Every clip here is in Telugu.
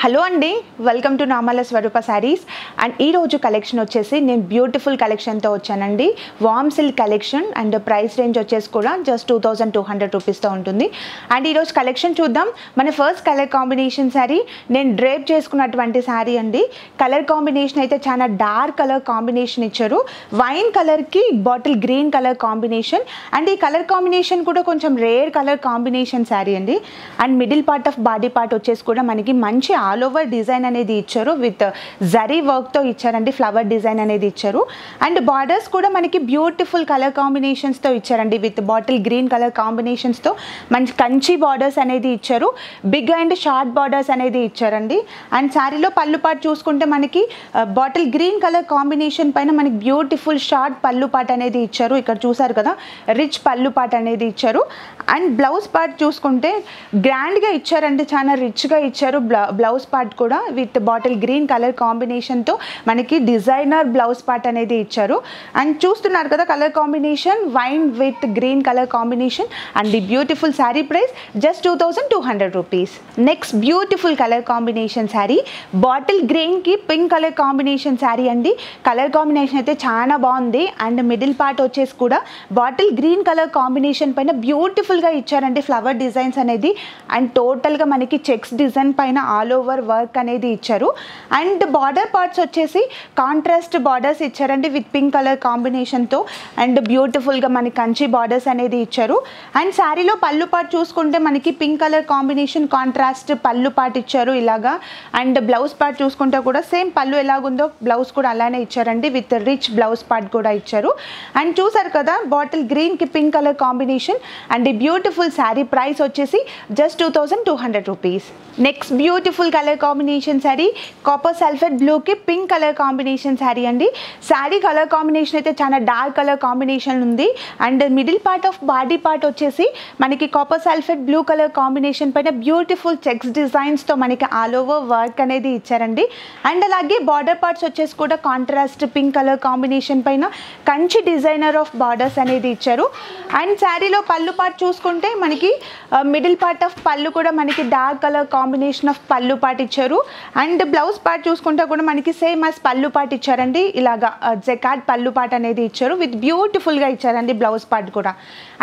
హలో అండి, welcome to Namala Swaroopa saris. And ఈరోజు కలెక్షన్ వచ్చేసి నేను బ్యూటిఫుల్ కలెక్షన్తో వచ్చానండి. వామ్ silk collection and price range వచ్చేసి కూడా జస్ట్ 2200 రూపీస్తో ఉంటుంది. అండ్ ఈరోజు కలెక్షన్ చూద్దాం. మన ఫస్ట్ కలర్ కాంబినేషన్ శారీ నేను డ్రేప్ చేసుకున్నటువంటి శారీ అండి. కలర్ కాంబినేషన్ అయితే చాలా డార్క్ కలర్ కాంబినేషన్ ఇచ్చారు. వైన్ కలర్కి bottle green colour combination. And ఈ కలర్ కాంబినేషన్ కూడా కొంచెం రేర్ కలర్ కాంబినేషన్ శారీ అండి. And middle part of body part వచ్చేసి కూడా మనకి మంచి ఆల్ ఓవర్ డిజైన్ అనేది ఇచ్చారు. విత్ జరీ వర్క్తో ఇచ్చారండి. ఫ్లవర్ డిజైన్ అనేది ఇచ్చారు. అండ్ బార్డర్స్ కూడా మనకి బ్యూటిఫుల్ కలర్ కాంబినేషన్స్తో ఇచ్చారండి. విత్ బాటిల్ గ్రీన్ కలర్ కాంబినేషన్స్తో మంచి కంచి బార్డర్స్ అనేది ఇచ్చారు. బిగ్ అండ్ షార్ట్ బార్డర్స్ అనేది ఇచ్చారండి. అండ్ శారీలో పళ్ళు పార్ట్ చూసుకుంటే మనకి బాటిల్ గ్రీన్ కలర్ కాంబినేషన్ పైన మనకి బ్యూటిఫుల్ షార్ట్ పళ్ళు పార్ట్ అనేది ఇచ్చారు. ఇక్కడ చూసారు కదా, రిచ్ పళ్ళు పార్ట్ అనేది ఇచ్చారు. అండ్ బ్లౌజ్ పార్ట్ చూసుకుంటే గ్రాండ్గా ఇచ్చారండి. చాలా రిచ్గా ఇచ్చారు. బ్లౌజ్ పార్ట్ కూడా విత్ బాటిల్ గ్రీన్ కలర్ కాంబినేషన్తో మనకి డిజైనర్ బ్లౌజ్ పార్ట్ అనేది ఇచ్చారు. అండ్ చూస్తున్నారు కదా colour combination wine with green colour combination. And the beautiful sari price just 2200 rupees. Next beautiful colour combination sari bottle గ్రీన్కి పింక్ కలర్ కాంబినేషన్ శారీ అండి. కలర్ కాంబినేషన్ అయితే చాలా బాగుంది. అండ్ మిడిల్ పార్ట్ వచ్చేసి కూడా బాటిల్ గ్రీన్ కలర్ కాంబినేషన్ పైన బ్యూటిఫుల్గా ఇచ్చారండి ఫ్లవర్ డిజైన్స్ అనేది. అండ్ టోటల్గా మనకి చెక్స్ డిజైన్ పైన ఆల్ ఓవర్ వర్క్ అనేది ఇచ్చారు. అండ్ బార్డర్ పార్ట్స్ వచ్చేసి కాంట్రాస్ట్ బార్డర్స్ ఇచ్చారండి విత్ పింక్ కలర్ కాంబినేషన్తో. అండ్ బ్యూటిఫుల్గా మనకి కంచి బార్డర్స్ అనేది ఇచ్చారు. అండ్ శారీలో పళ్ళు పార్ట్ చూసుకుంటే మనకి పింక్ కలర్ కాంబినేషన్ కాంట్రాస్ట్ పళ్ళు పార్ట్ ఇచ్చారు ఇలాగా. అండ్ బ్లౌజ్ పార్ట్ చూసుకుంటే కూడా సేమ్ పళ్ళు ఎలాగుందో బ్లౌజ్ కూడా అలానే ఇచ్చారండి. విత్ రిచ్ బ్లౌజ్ పార్ట్ కూడా ఇచ్చారు. అండ్ చూసారు కదా బాటిల్ గ్రీన్కి పింక్ కలర్ కాంబినేషన్. అండ్ ఈ బ్యూటిఫుల్ శారీ ప్రైస్ వచ్చేసి just 2200 rupees. Next beautiful colour combination sari copper sulphate బ్లూకి పింక్ కలర్ కాంబినేషన్ శారీ అండి. శారీ కలర్ కాంబినేషన్ అయితే చాలా డార్క్ కలర్ కాంబినేషన్ ఉంది. And middle part of body part వచ్చేసి మనకి copper sulphate blue colour combination పైన బ్యూటిఫుల్ చెక్స్ డిజైన్స్తో మనకి ఆల్ ఓవర్ వర్క్ అనేది ఇచ్చారండి. అండ్ అలాగే బార్డర్ పార్ట్స్ వచ్చేసి కూడా కాంట్రాస్ట్ పింక్ కలర్ కాంబినేషన్ పైన కంచి డిజైనర్ ఆఫ్ బార్డర్స్ అనేది ఇచ్చారు. అండ్ శారీలో పళ్ళు పార్ట్ చూసుకుంటే మనకి మిడిల్ పార్ట్ ఆఫ్ పళ్ళు కూడా మనకి డార్క్ కలర్ కాంబినేషన్ ఆఫ్ పళ్ళు పార్ట్ ఇచ్చారు. అండ్ బ్లౌజ్ పార్ట్ చూసుకుంటే కూడా మనకి సేమ్ యాజ్ పళ్ళు పార్ట్ ఇచ్చారండి. ఇలాగా జెకార్డ్ పళ్ళు పార్ట్ అనేది ఇచ్చారు. విత్ బ్యూటిఫుల్గా ఇచ్చారండి బ్లౌజ్ పార్ట్ కూడా.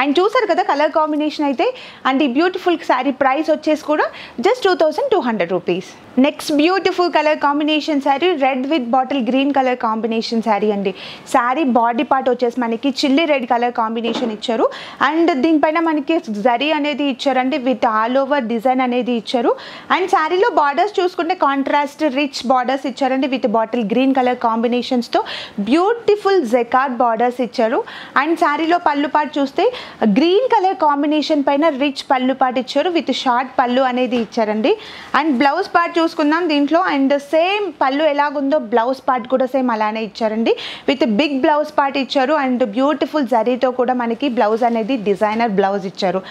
అండ్ చూసారు కదా కలర్ కాంబినేషన్ అయితే. అండ్ ఈ బ్యూటిఫుల్ శారీ ప్రైస్ వచ్చేసి కూడా just 2200 rupees. Next beautiful colour combination sari red with bottle green colour combination sari అండి. శారీ బాడీ పార్ట్ వచ్చేసి మనకి చిల్లీ రెడ్ కలర్ కాంబినేషన్ ఇచ్చారు. అండ్ దీనిపైన మనకి జరీ అనేది ఇచ్చారండి విత్ ఆల్ ఓవర్ డిజైన్ అనేది ఇచ్చారు. అండ్ శారీలో బార్డర్స్ చూసుకుంటే కాంట్రాస్ట్ రిచ్ బార్డర్స్ ఇచ్చారండి విత్ బాటిల్ గ్రీన్ కలర్ కాంబినేషన్స్తో బ్యూటిఫుల్ జెకార్డ్ బార్డర్స్ ఇచ్చారు. అండ్ శారీలో పళ్ళు పార్ట్ చూస్తే గ్రీన్ కలర్ కాంబినేషన్ పైన రిచ్ పళ్ళు పార్ట్ ఇచ్చారు విత్ షార్ట్ పళ్ళు అనేది ఇచ్చారండి. అండ్ బ్లౌజ్ పార్ట్ చూసుకుందాం దీంట్లో. అండ్ సేమ్ పళ్ళు ఎలాగుందో బ్లౌజ్ పార్ట్ కూడా సేమ్ అలానే ఇచ్చారండి. విత్ బిగ్ బ్లౌజ్ పార్ట్ ఇచ్చారు. అండ్ బ్యూటిఫుల్ జరీతో కూడా మనకి బ్లౌజ్ అనేది డిజైనర్ బ్లౌజ్ ఇచ్చారు.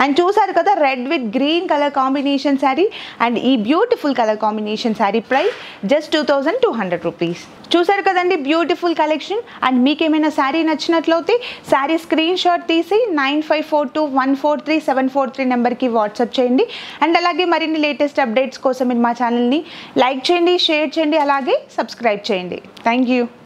అండ్ చూసారు కదా red with green colour combination sari. And ఈ beautiful colour combination sari price just 2200 rupees. చూసారు కదండి బ్యూటిఫుల్ కలెక్షన్. అండ్ మీకు ఏమైనా శారీ నచ్చినట్లయితే శారీ స్క్రీన్ షాట్ తీసి 9542143743 నెంబర్కి వాట్సాప్ చేయండి. అండ్ అలాగే మరిన్ని లేటెస్ట్ అప్డేట్స్ కోసం మీరు మా ఛానల్ని లైక్ చేయండి, షేర్ చేయండి, అలాగే సబ్స్క్రైబ్ చేయండి. Thank you.